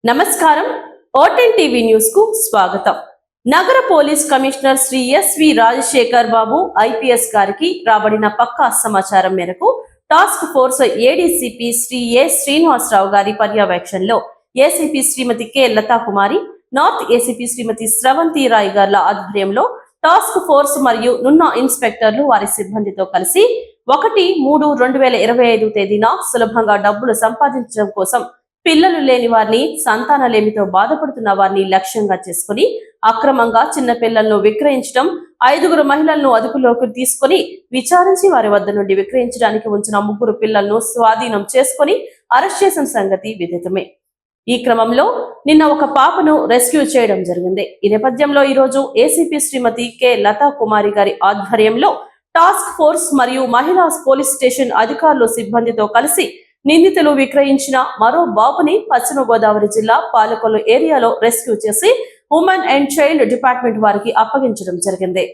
నమస్కారం ఓటెన్ TV news కు స్వాగతం. నగర police commissioner Shri S V Rajasekhar Babu IPS గారికి రాబడిన పక్కా సమాచారం మేరకు task force ADCP Shri A Srinivasarao గారి పర్యవేక్షణలో ACP Shrimati K Latha Kumari, north ACP Shrimati Sravanthi Roy గార్ల ఆధ్వర్యంలో టాస్క్ ఫోర్స్ మరియు నున్న ఇన్స్పెక్టర్లు వారి సిబ్బందితో కలిసి 1-3-2025 తేదీన సులభంగా డబ్బులు సంపాదించడం కోసం పిల్లలు లేని వారిని, సంతానలేమితో బాధపడుతున్న వారిని లక్ష్యంగా చేసుకుని అక్రమంగా చిన్న పిల్లలను విక్రయించడం, 5 మహిళలను అదుపులోకి తీసుకుని విచారించి వారి వద్ద నుండి విక్రయించడానికి ఉంచిన 3 పిల్లలను స్వాధీనం చేసుకుని అరెస్ట్ చేసిన సంగతి విదితమే. ఈ క్రమంలో నిన్న ఒక పాపను రెస్క్యూ చేయడం జరిగింది. ఈ నేపథ్యంలో ఈ రోజు ఏసీపీ శ్రీమతి కె లతా కుమారి గారి ఆధ్వర్యంలో టాస్క్ ఫోర్స్ మరియు మహిళా పోలీస్ స్టేషన్ అధికారులు సిబ్బందితో కలిసి నిందితులు విక్రయించిన మరో బాబుని పశ్చిమ గోదావరి జిల్లా పాలకొల్లు ఏరియాలో రెస్క్యూ చేసి ఉమెన్ అండ్ చైల్డ్ డిపార్ట్మెంట్ వారికి అప్పగించడం జరిగింది.